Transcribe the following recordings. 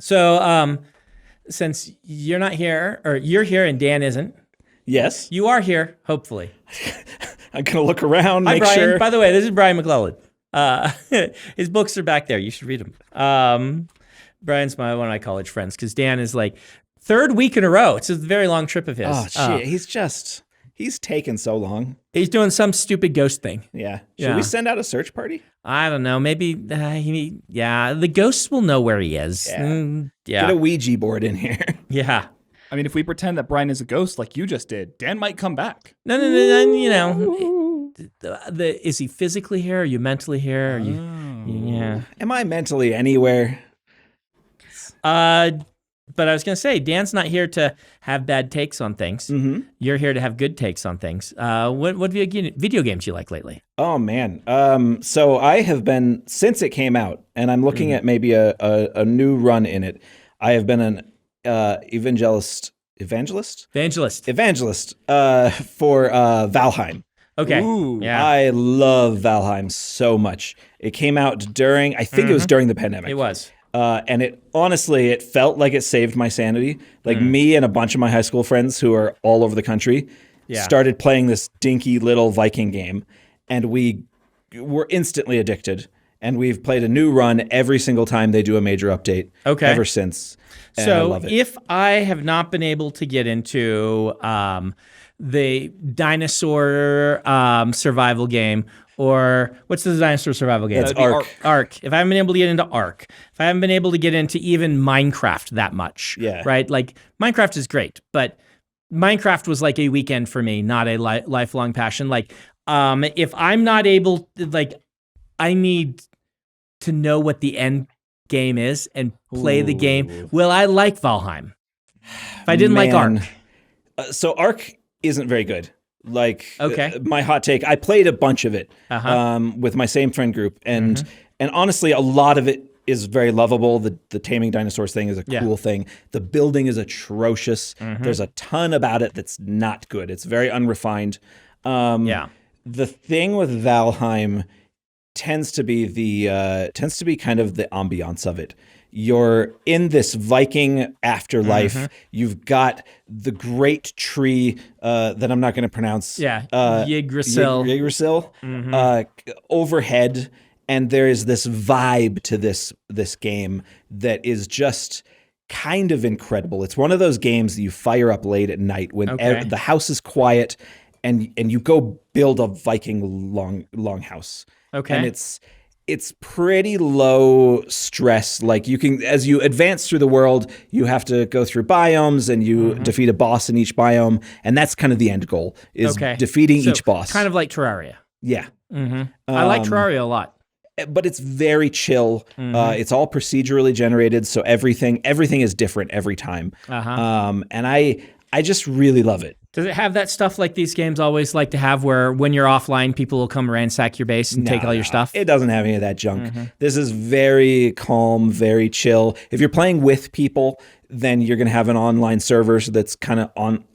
So since you're not here, or you're here and Dan isn't, Yes. you are here, hopefully. I'm going to look around, Hi, make Brian. sure. By the way, this is Brian McClellan. His books are back there. You should read them. Brian's one of my college friends because Dan is like third week in a row. It's a very long trip of his. Oh, shit. He's taken so long. He's doing some stupid ghost thing. Yeah. Should we send out a search party? I don't know. Maybe the ghosts will know where he is. Yeah. Get a Ouija board in here. Yeah. I mean, if we pretend that Brian is a ghost like you just did, Dan might come back. No, is he physically here? Are you mentally here? Are you? Yeah. Am I mentally anywhere? But I was going to say, Dan's not here to have bad takes on things. Mm-hmm. You're here to have good takes on things. What video games you like lately? Oh, man. So I have been, since it came out, and I'm looking at maybe a new run in it, I have been an evangelist for Valheim. Okay. Ooh. Yeah. I love Valheim so much. It came out during, I think it was during the pandemic. It was. And it felt like it saved my sanity. Like me and a bunch of my high school friends who are all over the country started playing this dinky little Viking game, and we were instantly addicted. And we've played a new run every single time they do a major update ever since. And I love it. If I have not been able to get into the dinosaur survival game, or what's the dinosaur survival game? It's Ark. Ark. If I haven't been able to get into Ark, if I haven't been able to get into even Minecraft that much, right? Like Minecraft is great, but Minecraft was like a weekend for me, not a lifelong passion. Like, if I'm not able, I need to know what the end game is and play the game. Will I like Valheim? If I didn't like Ark. So Ark isn't very good. Okay. My hot take, I played a bunch of it with my same friend group, and honestly, a lot of it is very lovable. The taming dinosaurs thing is a cool thing. The building is atrocious. There's a ton about it that's not good. It's very unrefined. The thing with Valheim tends to be kind of the ambiance of it. You're in this Viking afterlife. You've got the great tree that I'm not going to pronounce. Yggdrasil. Overhead, and there is this vibe to this game that is just kind of incredible. It's one of those games that you fire up late at night when the house is quiet, and you go build a Viking longhouse. Okay, and it's pretty low stress. Like you can, as you advance through the world, you have to go through biomes, and you defeat a boss in each biome, and that's kind of the end goal is defeating each boss. Kind of like Terraria. Yeah, I like Terraria a lot, but it's very chill. It's all procedurally generated, so everything is different every time. And I just really love it. Does it have that stuff like these games always like to have, where when you're offline, people will come ransack your base and take all your stuff? It doesn't have any of that junk. This is very calm, very chill. If you're playing with people, then you're going to have an online server that's kind of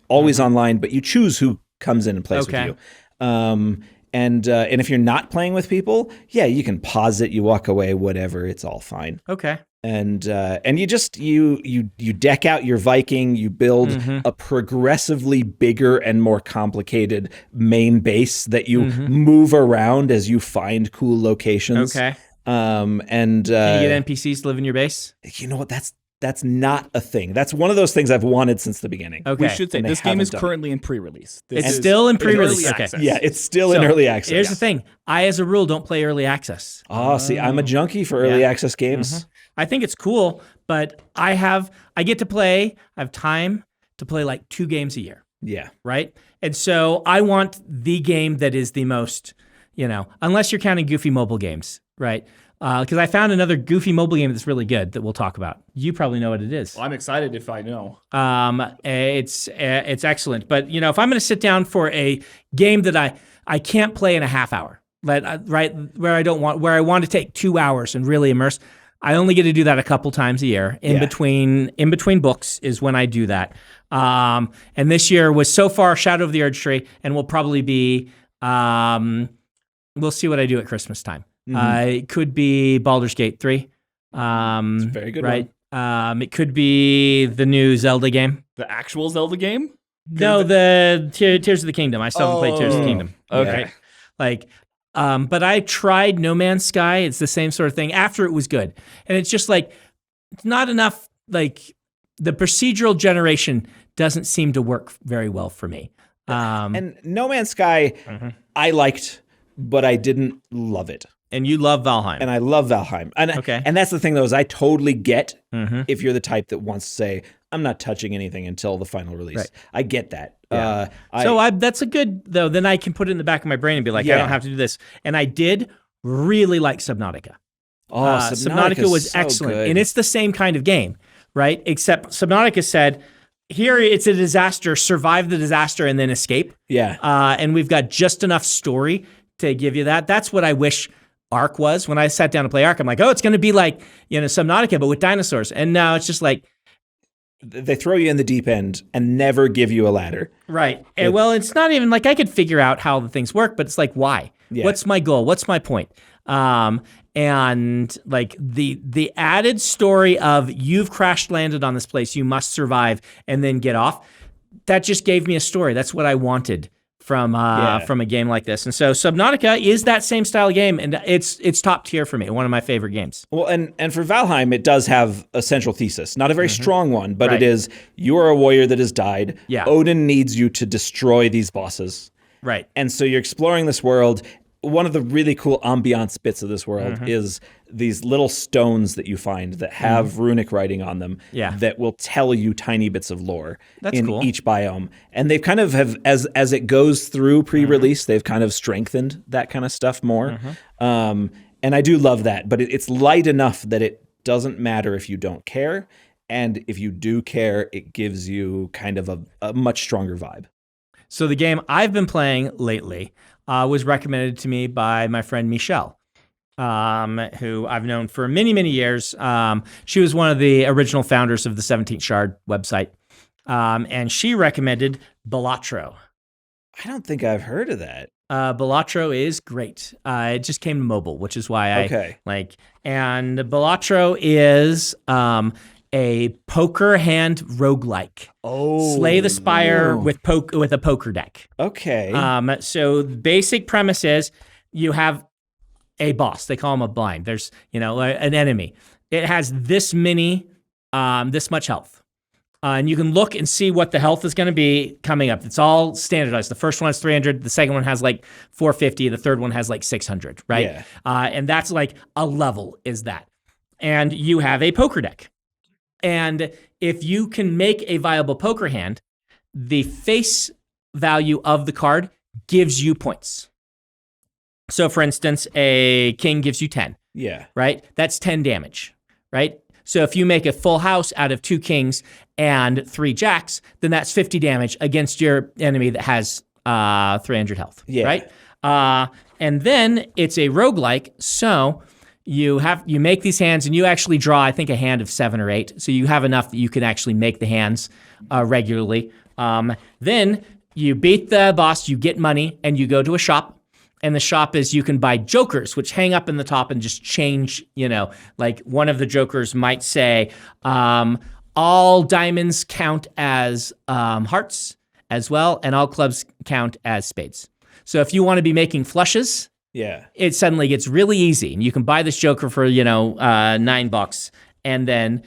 always online, but you choose who comes in and plays with you. And if you're not playing with people, you can pause it, you walk away, whatever. It's all fine. Okay. And you just you deck out your Viking, you build a progressively bigger and more complicated main base that you move around as you find cool locations. Okay. And can you get NPCs to live in your base? You know what? That's not a thing. That's one of those things I've wanted since the beginning. Okay. We should say this game is currently in pre-release. It's still in pre-release. Okay. Yeah, it's still in early access. Here's the thing. I, as a rule, don't play early access. See, I'm a junkie for early access games. I think it's cool, but I have time to play like 2 games a year. Yeah. Right? And so I want the game that is the most, unless you're counting goofy mobile games, right? Because I found another goofy mobile game that's really good that we'll talk about. You probably know what it is. Well, I'm excited if I know. It's excellent. But, if I'm going to sit down for a game that I can't play in a half hour, right, where I want to take 2 hours and really immerse, I only get to do that a couple times a year. In between books is when I do that. And this year was so far Shadow of the Erd Tree, and will probably be, we'll see what I do at Christmas time. It could be Baldur's Gate 3. It's a very good right? It could be the new Zelda game. The actual Zelda game? No, the Tears of the Kingdom. I still haven't played Tears of the Kingdom. Okay. Right? But I tried No Man's Sky. It's the same sort of thing. After it was good, and it's just like it's not enough. Like the procedural generation doesn't seem to work very well for me. And No Man's Sky, I liked, but I didn't love it. And you love Valheim. And I love Valheim. And that's the thing, though, is I totally get if you're the type that wants to say, I'm not touching anything until the final release. Right. I get that. Yeah. That's a good, though. Then I can put it in the back of my brain and be like, I don't have to do this. And I did really like Subnautica. Oh, Subnautica was so excellent. good. And it's the same kind of game, right? Except Subnautica said, here it's a disaster, survive the disaster and then escape. Yeah. And we've got just enough story to give you that. That's what I wish Ark was. When I sat down to play Ark, I'm like, oh, it's going to be like, Subnautica, but with dinosaurs. And now it's just like, they throw you in the deep end and never give you a ladder. Right. And well, it's not even like I could figure out how the things work, but it's like, why? Yeah. What's my goal? What's my point? And like the added story of you've crash landed on this place, you must survive and then get off. That just gave me a story. That's what I wanted from a game like this. And so Subnautica is that same style of game, and it's top tier for me. One of my favorite games. Well, and for Valheim, it does have a central thesis. Not a very strong one, but it is, you are a warrior that has died. Yeah. Odin needs you to destroy these bosses. Right. And so you're exploring this world. One of the really cool ambiance bits of this world is these little stones that you find that have runic writing on them that will tell you tiny bits of lore in each biome. And they've kind of as it goes through pre-release, they've kind of strengthened that kind of stuff more. And I do love that, but it's light enough that it doesn't matter if you don't care. And if you do care, it gives you kind of a much stronger vibe. So the game I've been playing lately was recommended to me by my friend Michelle, who I've known for many, many years. She was one of the original founders of the 17th Shard website, and she recommended Balatro. I don't think I've heard of that. Balatro is great. It just came to mobile, which is why I like. And Balatro is a poker hand roguelike. Oh, Slay the Spire with a poker deck. Okay. So the basic premise is you have a boss. They call him a blind. There's an enemy. It has this much health, and you can look and see what the health is going to be coming up. It's all standardized. The first one has 300. The second one has like 450. The third one has like 600. Right. Yeah. And that's like a level is that, and you have a poker deck. And if you can make a viable poker hand, the face value of the card gives you points. So, for instance, a king gives you 10. Yeah. Right? That's 10 damage, right? So if you make a full house out of 2 kings and 3 jacks, then that's 50 damage against your enemy that has 300 health, right? And then it's a roguelike, so you make these hands and you actually draw, I think, a hand of 7 or 8. So you have enough that you can actually make the hands regularly. Then you beat the boss, you get money, and you go to a shop. And the shop is you can buy jokers, which hang up in the top and just change, like one of the jokers might say, all diamonds count as hearts as well, and all clubs count as spades. So if you want to be making flushes, it suddenly gets really easy. And you can buy this joker for, $9, and then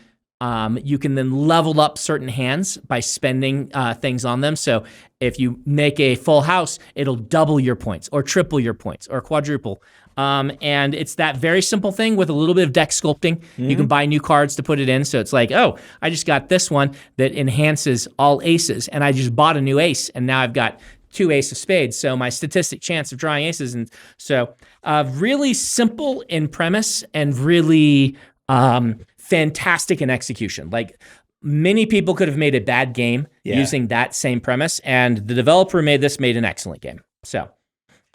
you can then level up certain hands by spending things on them. So if you make a full house, it'll double your points or triple your points or quadruple. And it's that very simple thing with a little bit of deck sculpting. Mm-hmm. You can buy new cards to put it in. So it's like, oh, I just got this one that enhances all aces, and I just bought a new ace, and now I've got 2 ace of spades. So my statistic chance of drawing aces. And so really simple in premise and really fantastic in execution. Like many people could have made a bad game using that same premise, and the developer made an excellent game. So,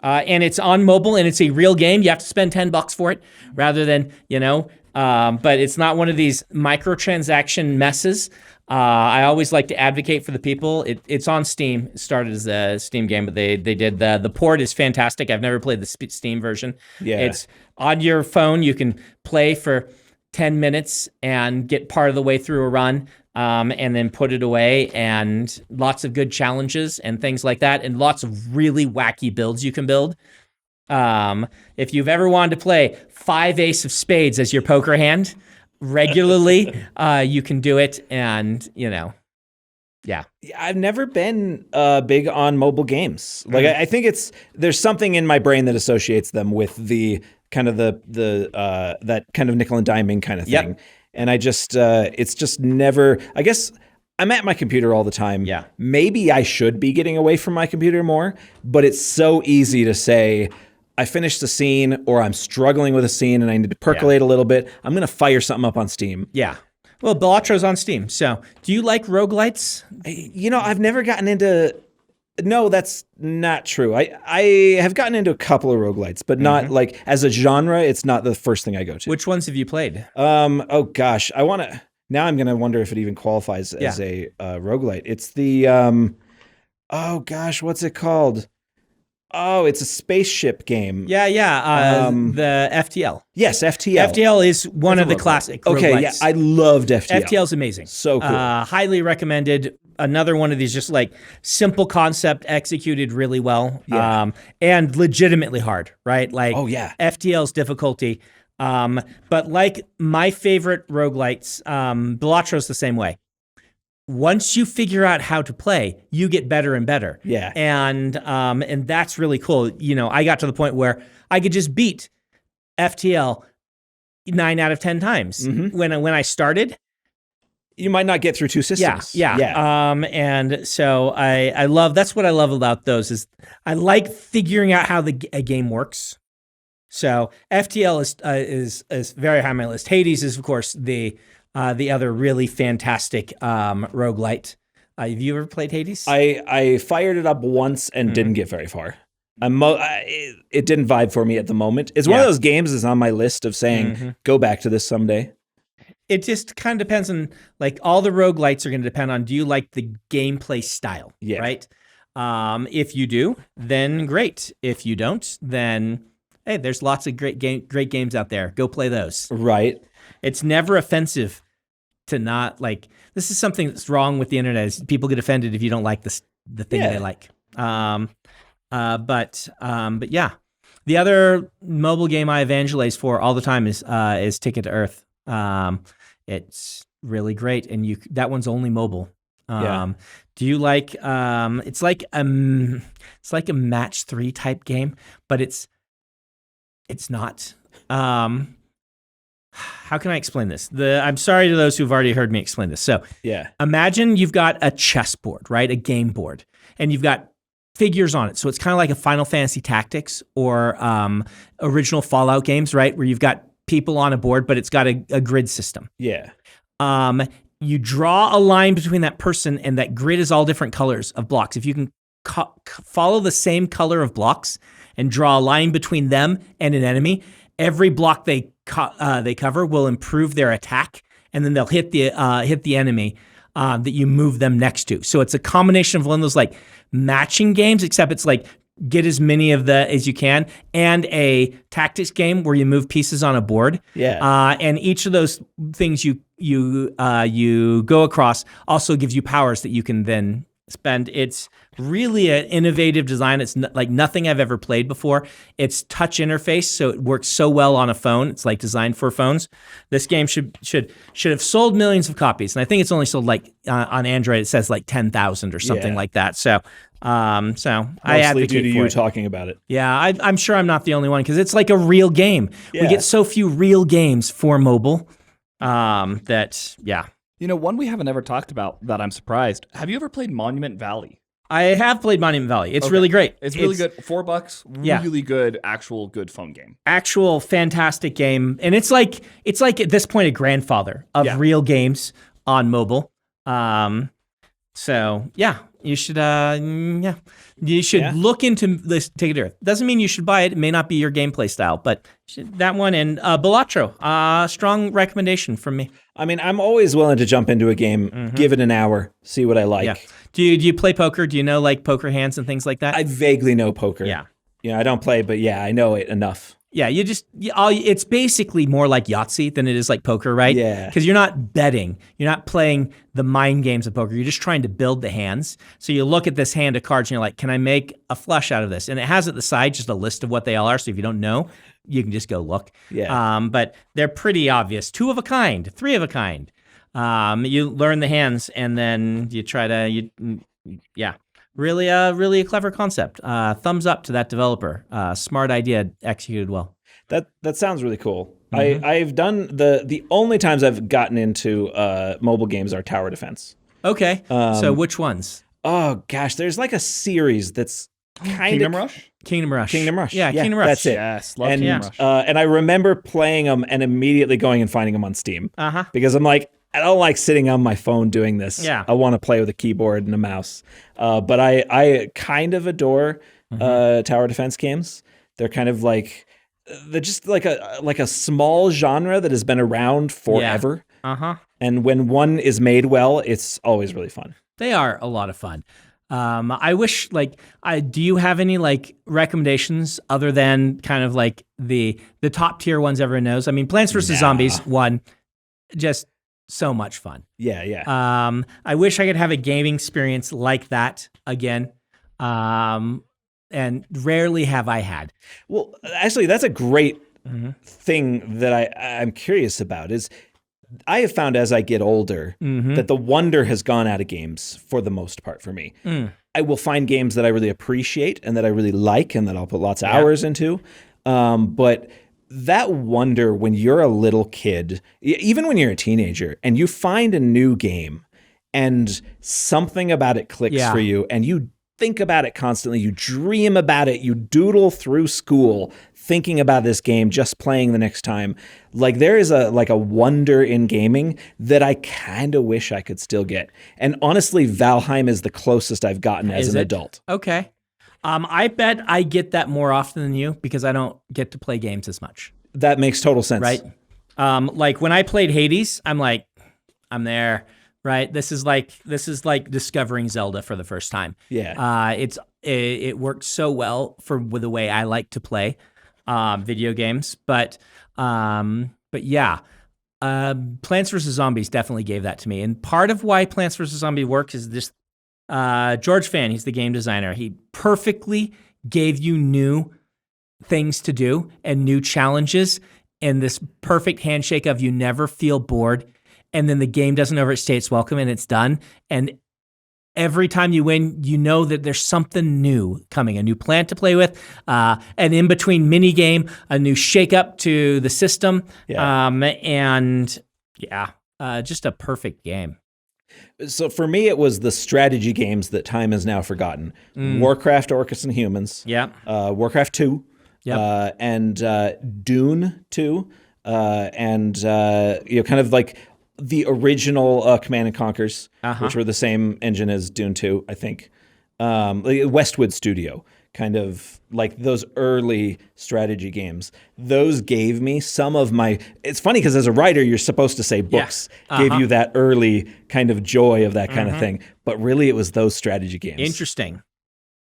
and it's on mobile and it's a real game. You have to spend $10 for it rather than, but it's not one of these microtransaction messes. I always like to advocate for the people. It's on Steam. It started as a Steam game, but they did the port is fantastic. I've never played the Steam version. Yeah. It's on your phone. You can play for 10 minutes and get part of the way through a run, and then put it away, and lots of good challenges and things like that, and lots of really wacky builds you can build. If you've ever wanted to play 5 ace of spades as your poker hand regularly, you can do it, and yeah. I've never been big on mobile games. Like I think there's something in my brain that associates them with the kind of that kind of nickel and diming kind of thing. Yep. And I just it's just never. I guess I'm at my computer all the time. Yeah. Maybe I should be getting away from my computer more, but it's so easy to say, I finished the scene, or I'm struggling with a scene and I need to percolate a little bit. I'm going to fire something up on Steam. Yeah. Well, Balattro's on Steam. So do you like roguelites? I've never gotten into... No, that's not true. I have gotten into a couple of roguelites, but not like as a genre, it's not the first thing I go to. Which ones have you played? Oh gosh, now I'm going to wonder if it even qualifies as a roguelite. It's the, oh gosh, what's it called? Oh, it's a spaceship game. Yeah. The FTL. Yes, FTL. FTL is one of the classic roguelites. Okay, yeah, I loved FTL. FTL is amazing. So cool. Highly recommended. Another one of these just like simple concept executed really well, and legitimately hard, right? Like, FTL's difficulty. But like my favorite roguelites, Balattro's the same way. Once you figure out how to play, you get better and better. Yeah. And that's really cool. I got to the point where I could just beat FTL 9 out of 10 times. When I started. You might not get through 2 systems. Yeah. And so that's what I love about those is I like figuring out how a game works. So FTL is very high on my list. Hades is, of course, the other really fantastic roguelite. Have you ever played Hades? I fired it up once and didn't get very far. It didn't vibe for me at the moment. It's one of those games that's on my list of saying, go back to this someday. It just kind of depends on, like, all the roguelites are going to depend on, do you like the gameplay style, right? If you do, then great. If you don't, then, hey, there's lots of great games out there. Go play those. Right. It's never offensive to not, like, this is something that's wrong with the internet, is people get offended if you don't like the thing they like. But yeah. The other mobile game I evangelize for all the time is Ticket to Earth. It's really great, and that one's only mobile. Do you like? It's like a match 3 type game, but it's not. How can I explain this? I'm sorry to those who've already heard me explain this. So imagine you've got a chessboard, right? A game board, and you've got figures on it. So it's kind of like a Final Fantasy Tactics or original Fallout games, right? Where you've got people on a board, but it's got a grid system. Yeah. You draw a line between that person, and that grid is all different colors of blocks. If you can follow the same color of blocks and draw a line between them and an enemy, every block they cover will improve their attack, and then they'll hit the enemy that you move them next to. So it's a combination of one of those like matching games, except it's like get as many of as you can, and a tactics game where you move pieces on a board. Yeah. And each of those things you go across also gives you powers that you can then spend. It's really an innovative design. It's like nothing I've ever played before. It's touch interface, so it works so well on a phone. It's like designed for phones. This game should have sold millions of copies, and I think it's only sold like on Android. It says like 10,000 or something like that. So I advocate due to for you it. talking about it. Yeah, I'm sure I'm not the only one, because it's like a real game. Yeah. We get so few real games for mobile that. One we haven't ever talked about that I'm surprised. Have you ever played Monument Valley? I have played Monument Valley. It's really great. It's really good. $4. Really good, actual good phone game. Actual fantastic game. And it's like at this point a grandfather of real games on mobile. So yeah, you should look into this Ticket to Earth. Doesn't mean you should buy it. It may not be your gameplay style, but that one and Balatro, strong recommendation from me. I mean, I'm always willing to jump into a game, give it an hour, see what I like. Yeah. Do you play poker? Do you know like poker hands and things like that? I vaguely know poker. Yeah. I don't play, but I know it enough. It's basically more like Yahtzee than it is like poker, right? Yeah. Because you're not betting. You're not playing the mind games of poker. You're just trying to build the hands. So you look at this hand of cards and you're like, can I make a flush out of this? And it has at the side just a list of what they all are. So if you don't know, you can just go look. Yeah. But they're pretty obvious. 2 of a kind, 3 of a kind. You learn the hands and then you try to, Really a clever concept. Thumbs up to that developer. Smart idea, executed well. That sounds really cool. I've done the only times I've gotten into mobile games are tower defense. Okay. So which ones? Oh gosh, there's like a series that's kind Kingdom of Rush? Kingdom Rush. Kingdom Rush. Yeah, Kingdom Rush. That's it. Yes, love Kingdom Rush. And I remember playing them and immediately going and finding them on Steam. Because I'm like, I don't like sitting on my phone doing this. Yeah. I want to play with a keyboard and a mouse. But I kind of adore tower defense games. They're kind of like they're just like a small genre that has been around forever. Yeah. And when one is made well, it's always really fun. They are a lot of fun. I wish, do you have any recommendations other than kind of like the top tier ones everyone knows? I mean, Plants vs. Zombies 1, just so much fun. Yeah. I wish I could have a gaming experience like that again. And rarely have I had. Well, actually, that's a great thing that I'm curious about is I have found as I get older that the wonder has gone out of games for the most part for me. I will find games that I really appreciate and that I really like and that I'll put lots of hours into. But that wonder when you're a little kid, even when you're a teenager, and you find a new game and something about it clicks for you and you think about it constantly, you dream about it, you doodle through school thinking about this game, just playing the next time. Like there is a wonder in gaming that I kind of wish I could still get. And honestly, Valheim is the closest I've gotten as an adult. Okay. I bet I get that more often than you because I don't get to play games as much. That makes total sense. Right? Like when I played Hades, I'm like, I'm there. Right. This is like discovering Zelda for the first time. Yeah. It works so well with the way I like to play video games. But yeah, Plants vs. Zombies definitely gave that to me. And part of why Plants vs. Zombies works is this George Fan, he's the game designer. He perfectly gave you new things to do and new challenges and this perfect handshake of you never feel bored. And then the game doesn't overstay its welcome and it's done. And every time you win, you know that there's something new coming, a new plant to play with, an in-between mini game, a new shake-up to the system. Just a perfect game. So for me, it was the strategy games that time has now forgotten. Warcraft, Orcus and Humans. Yeah. Warcraft 2. Yep. And Dune 2. And kind of like the original Command & Conquers, which were the same engine as Dune 2, I think. Westwood Studio, kind of like those early strategy games. Those gave me some of my... It's funny because as a writer, you're supposed to say books gave you that early kind of joy of that kind of thing. But really, it was those strategy games. Interesting.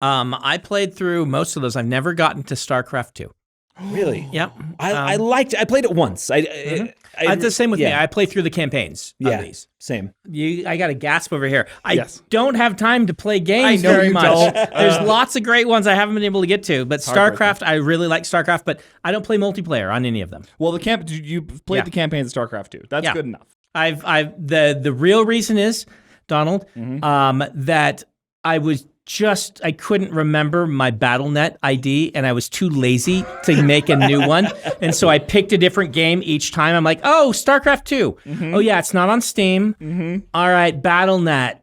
I played through most of those. I've never gotten to StarCraft 2. Really? Yep. I liked it. I played it once. It's the same with me. I play through the campaigns of these. Same. I got a gasp over here. I don't have time to play games very much. Don't. There's lots of great ones I haven't been able to get to. But StarCraft, I really like StarCraft, but I don't play multiplayer on any of them. Well, you played the campaigns of StarCraft 2. That's good enough. The real reason is, Donald, that I couldn't remember my BattleNet ID, and I was too lazy to make a new one. And so I picked a different game each time. I'm like, oh, StarCraft 2. Oh, yeah, it's not on Steam. All right, BattleNet.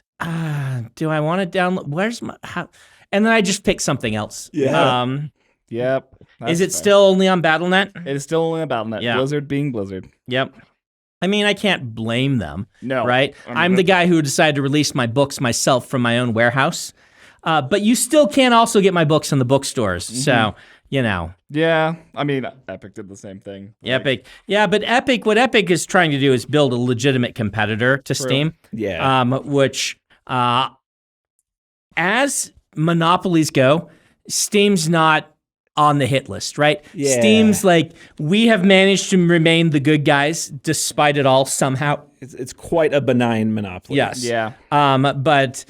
Do I want to download? Where's my... And then I just picked something else. Yeah. Yep. Is it still only on BattleNet? It is still only on BattleNet. Yeah. Blizzard being Blizzard. Yep. I mean, I can't blame them. No. Right? I'm the guy who decided to release my books myself from my own warehouse. But you still can't also get my books in the bookstores. So, Yeah. I mean, Epic did the same thing. Epic. Yeah, but what Epic is trying to do is build a legitimate competitor to Steam. Yeah. Which, as monopolies go, Steam's not on the hit list, right? Yeah. Steam's like, we have managed to remain the good guys despite it all somehow. It's quite a benign monopoly. Yes. Yeah. But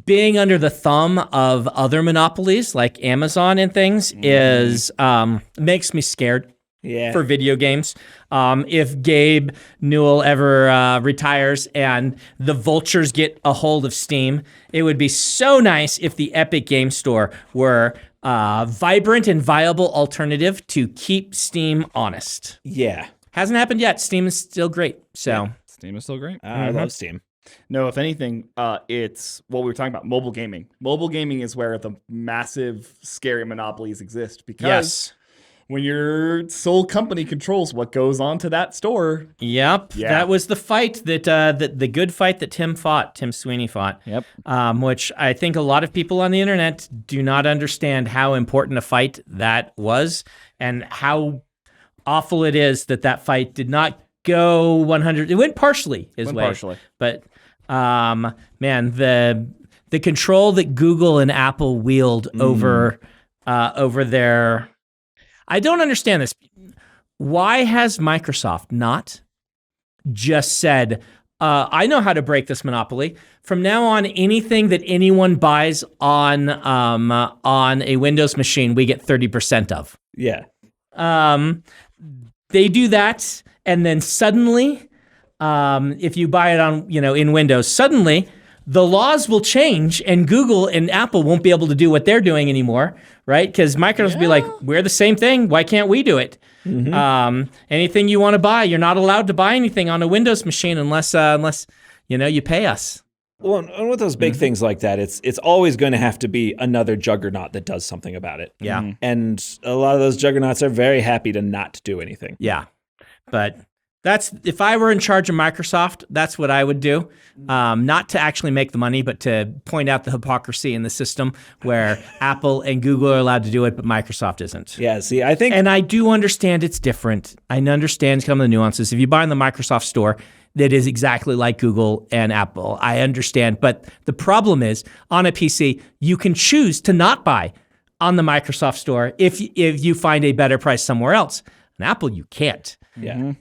being under the thumb of other monopolies like Amazon and things is makes me scared. Yeah. For video games. If Gabe Newell ever retires and the vultures get a hold of Steam, it would be so nice if the Epic Game Store were a vibrant and viable alternative to keep Steam honest. Yeah. Hasn't happened yet. Steam is still great. So Steam is still great. I love Steam. No, if anything, it's what we were talking about, mobile gaming. Mobile gaming is where the massive, scary monopolies exist because when your sole company controls what goes onto that store. Yep. Yeah. That was the fight that the good fight that Tim Sweeney fought. Yep. Which I think a lot of people on the internet do not understand how important a fight that was and how awful it is that fight did not go 100. It went partially his way. Partially. But man, the control that Google and Apple wield over their, I don't understand this. Why has Microsoft not just said, I know how to break this monopoly. From now on, anything that anyone buys on a Windows machine, we get 30% of. Yeah. They do that, and then suddenly, if you buy it on, in Windows, suddenly the laws will change, and Google and Apple won't be able to do what they're doing anymore, right? Because Microsoft will be like, we're the same thing. Why can't we do it? Anything you want to buy, you're not allowed to buy anything on a Windows machine unless you pay us. Well, and with those big things like that, it's always going to have to be another juggernaut that does something about it. Yeah. And a lot of those juggernauts are very happy to not do anything. Yeah. But if I were in charge of Microsoft, that's what I would do. Not to actually make the money, but to point out the hypocrisy in the system where Apple and Google are allowed to do it, but Microsoft isn't. Yeah, see, I think... And I do understand it's different. I understand some of the nuances. If you buy in the Microsoft store, that is exactly like Google and Apple. I understand. But the problem is, on a PC, you can choose to not buy on the Microsoft store if you find a better price somewhere else. On Apple, you can't. Yeah.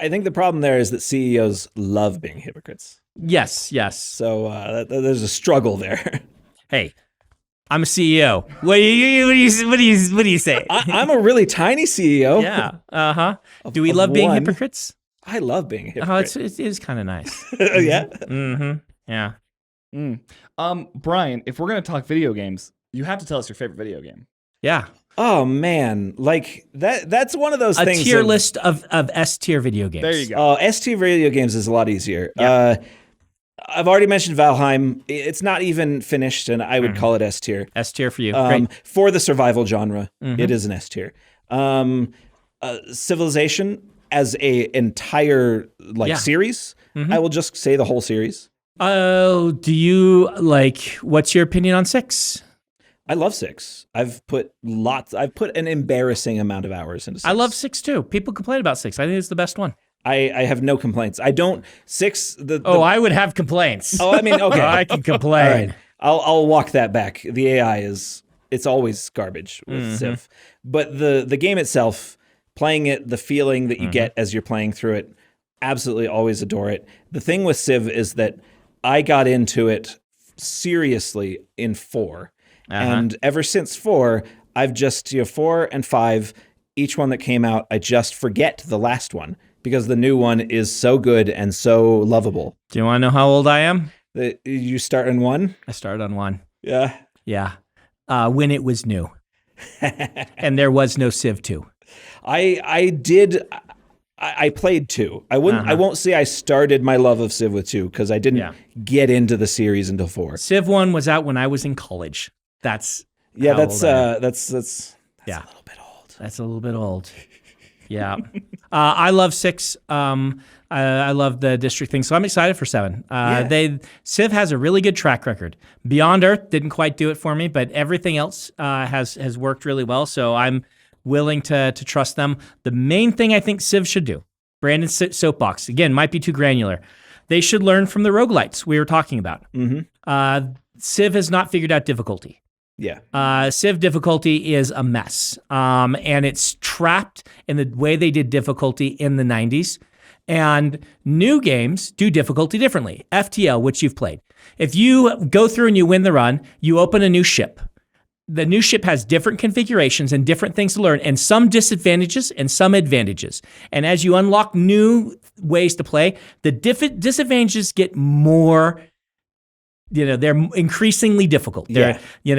I think the problem there is that CEOs love being hypocrites. Yes. So there's a struggle there. Hey, I'm a CEO. What do you say? I'm a really tiny CEO. Yeah. Do we love being hypocrites? I love being a hypocrite. It is kind of nice. Yeah. Yeah. Brian, if we're gonna talk video games, you have to tell us your favorite video game. Yeah. Oh man, like that's one of those things. A tier list of S tier video games. There you go. Oh, S tier video games is a lot easier. Yeah. I've already mentioned Valheim. It's not even finished, and I would call it S tier. S tier for you. Great. For the survival genre, it is an S tier. Civilization as a entire series, I will just say the whole series. Oh, do you what's your opinion on 6? I love 6. I've put an embarrassing amount of hours into 6. I love 6 too. People complain about 6. I think it's the best one. I have no complaints. I don't 6. I would have complaints. Oh, I mean, okay. I can complain. All right. I'll walk that back. The AI it's always garbage with Civ, but the game itself, playing it, the feeling that you get as you're playing through it, absolutely always adore it. The thing with Civ is that I got into it seriously in 4. And ever since 4, I've just 4 and 5, each one that came out, I just forget the last one because the new one is so good and so lovable. Do you want to know how old I am? You start on 1? I started on 1. Yeah. Yeah. When it was new. And there was no Civ 2. I played 2. I won't say I started my love of Civ with 2 because I didn't get into the series until 4. Civ 1 was out when I was in college. That's a little bit old. That's a little bit old. Yeah. I love 6. I love the district thing, so I'm excited for 7. Civ has a really good track record. Beyond Earth didn't quite do it for me, but everything else has worked really well. So I'm willing to trust them. The main thing I think Civ should do, Brandon's soapbox, again, might be too granular. They should learn from the roguelites we were talking about. Civ has not figured out difficulty. Yeah. Civ difficulty is a mess. And it's trapped in the way they did difficulty in the 90s. And new games do difficulty differently. FTL, which you've played. If you go through and you win the run, you open a new ship. The new ship has different configurations and different things to learn, and some disadvantages and some advantages. And as you unlock new ways to play, the disadvantages get more, they're increasingly difficult. They're, it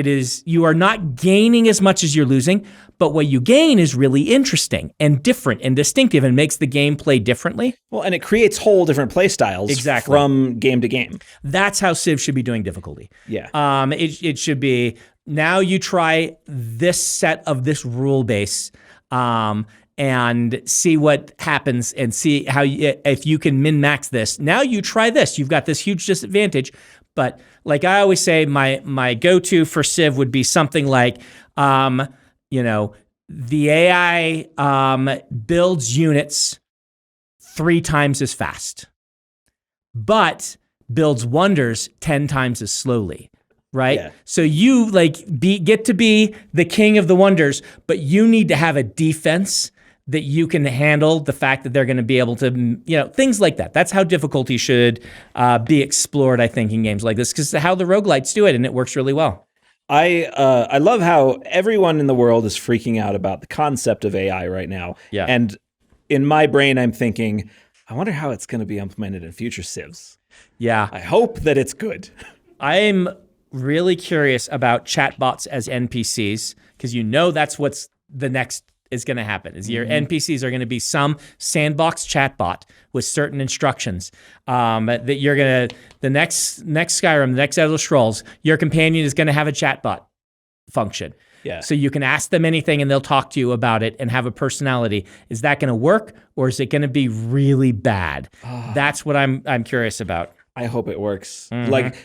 is, you are not gaining as much as you're losing, but what you gain is really interesting and different and distinctive and makes the game play differently. Well, and it creates whole different play styles from game to game. That's how Civ should be doing difficulty. Yeah. It should be, now you try this set of this rule base, and see what happens and see how if you can min-max this. Now you try this. You've got this huge disadvantage. But like I always say, my go-to for Civ would be something like, the AI builds units 3 times as fast, but builds wonders 10 times as slowly. Right? Yeah. So you get to be the king of the wonders, but you need to have a defense that you can handle the fact that they're going to be able to, things like that. That's how difficulty should be explored, I think, in games like this, because how the roguelites do it, and it works really well. I love how everyone in the world is freaking out about the concept of AI right now. Yeah. And in my brain, I'm thinking, I wonder how it's going to be implemented in future Civs. Yeah. I hope that it's good. I'm really curious about chatbots as NPCs, because that's what's the next is going to happen. Is your NPCs are going to be some sandbox chatbot with certain instructions that you're going to, the next Skyrim, the next Elder Scrolls, your companion is going to have a chatbot function. Yeah. So you can ask them anything and they'll talk to you about it and have a personality. Is that going to work, or is it going to be really bad? That's what I'm curious about. I hope it works. Like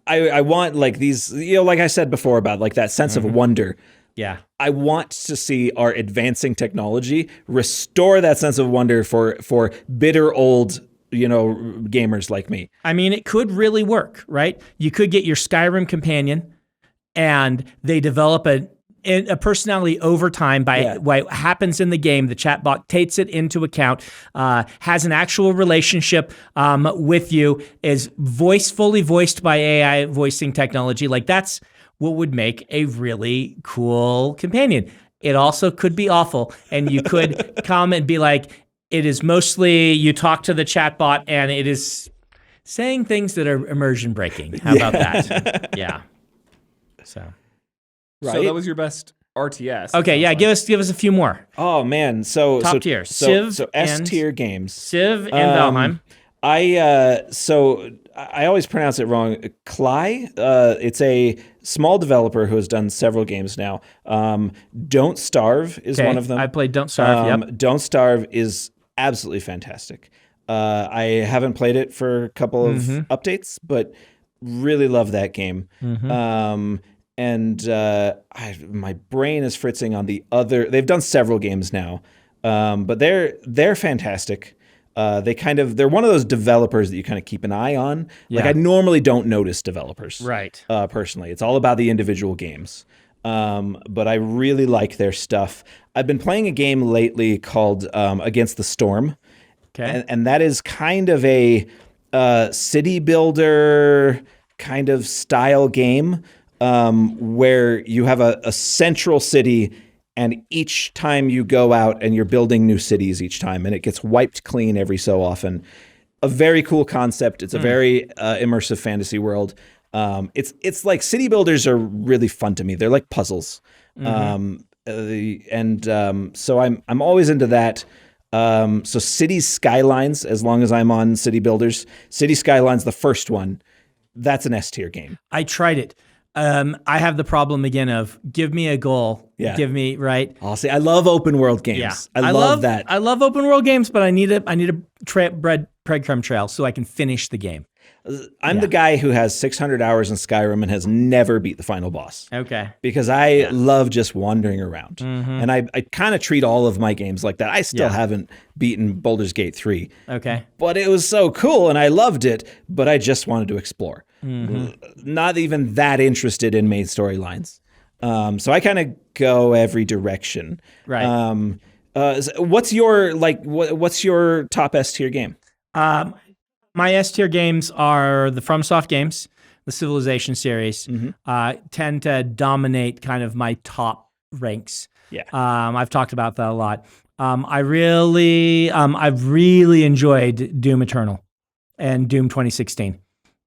I want these, like I said before about that sense of wonder. Yeah. I want to see our advancing technology restore that sense of wonder for bitter old, gamers like me. I mean, it could really work, right? You could get your Skyrim companion and they develop a personality over time by what happens in the game. The chatbot takes it into account, has an actual relationship with you, is fully voiced by AI voicing technology. That's what would make a really cool companion. It also could be awful, and you could come and be like, it is mostly, you talk to the chatbot and it is saying things that are immersion breaking. How about that? Yeah. So that was your best RTS. Okay, yeah, give us a few more. Oh man, top tier. Civ, so S tier games. Civ and Valheim. I always pronounce it wrong. Klei. It's a small developer who has done several games now. Don't Starve is one of them. I played Don't Starve. Yep. Don't Starve is absolutely fantastic. I haven't played it for a couple of updates, but really love that game. And my brain is fritzing on the other. They've done several games now, but they're fantastic. They're one of those developers that you kind of keep an eye on. I normally don't notice developers, right? Personally, it's all about the individual games. But I really like their stuff. I've been playing a game lately called Against the Storm, and that is kind of a city builder kind of style game where you have a central city. And each time you go out and you're building new cities each time, and it gets wiped clean every so often. A very cool concept. It's a very immersive fantasy world. It's like city builders are really fun to me. They're like puzzles. So I'm always into that. So Cities Skylines, as long as I'm on city builders, City Skylines, the first one, that's an S tier game. I tried it. I have the problem again of give me a goal, give me right. I'll say I love open world games. Yeah. I love that. I love open world games, but I need a breadcrumb trail so I can finish the game. I'm the guy who has 600 hours in Skyrim and has never beat the final boss. Okay. Because I love just wandering around. And I kind of treat all of my games like that. I still haven't beaten Baldur's Gate 3. Okay. But it was so cool and I loved it, but I just wanted to explore. Not even that interested in main storylines. So I kind of go every direction. Right. What's your top S tier game? My S tier games are the FromSoft games, the Civilization series, tend to dominate kind of my top ranks. Yeah. I've talked about that a lot. I've really enjoyed Doom Eternal and Doom 2016.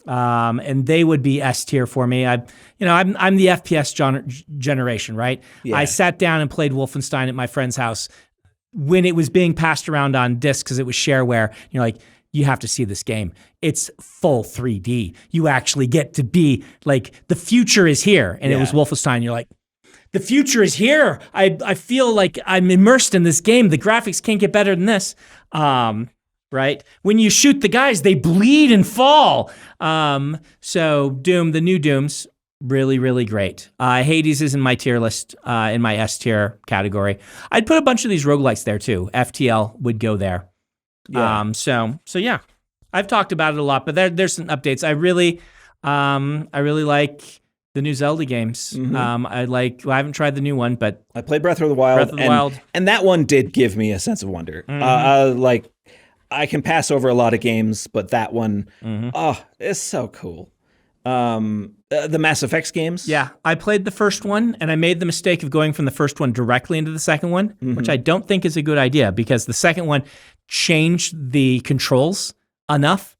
And they would be S tier for me. I'm the FPS generation, right? Yeah. I sat down and played Wolfenstein at my friend's house when it was being passed around on discs because it was shareware. You're like, you have to see this game. It's full 3D. You actually get to be like, the future is here. And it was Wolfenstein. You're like, the future is here. I feel like I'm immersed in this game. The graphics can't get better than this. Right? When you shoot the guys, they bleed and fall. So Doom, the new Dooms, really, really great. Hades is in my tier list, in my S tier category. I'd put a bunch of these roguelikes there too. FTL would go there. Yeah. So yeah, I've talked about it a lot, but there's some updates. I really like the new Zelda games. I haven't tried the new one, but I played Breath of the Wild. And that one did give me a sense of wonder. I can pass over a lot of games, but that one, it's so cool. The Mass Effect games. Yeah, I played the first one, and I made the mistake of going from the first one directly into the second one, which I don't think is a good idea because the second one changed the controls enough,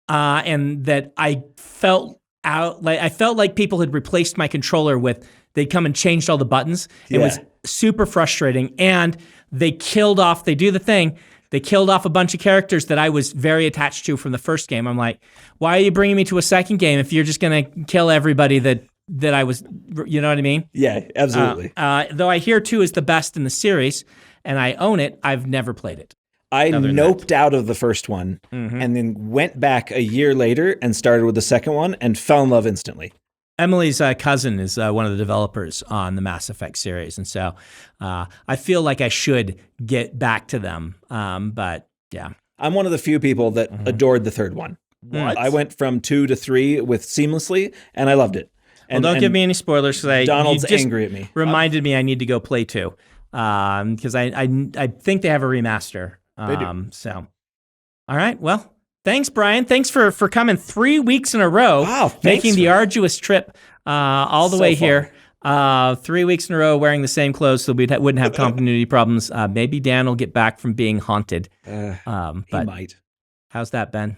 and that I felt like people had replaced my controller with. They'd come and changed all the buttons. It was super frustrating, and they killed off. They do the thing. They killed off a bunch of characters that I was very attached to from the first game. I'm like, why are you bringing me to a second game if you're just going to kill everybody that I was, you know what I mean? Yeah, absolutely. Though I hear 2 is the best in the series, and I own it, I've never played it. I noped out of the first one and then went back a year later and started with the second one and fell in love instantly. Emily's cousin is one of the developers on the Mass Effect series, and so I feel like I should get back to them. But yeah, I'm one of the few people that adored the third one. What? I went from 2 to 3 with seamlessly, and I loved it. And don't give me any spoilers because Donald's angry at me. Reminded me I need to go play 2 because I think they have a remaster. They do. So, all right, well. Thanks, Brian. Thanks for coming 3 weeks in a row. Wow, making the arduous trip all the way here. 3 weeks in a row wearing the same clothes so we wouldn't have continuity problems. Maybe Dan will get back from being haunted. He might. How's that, Ben?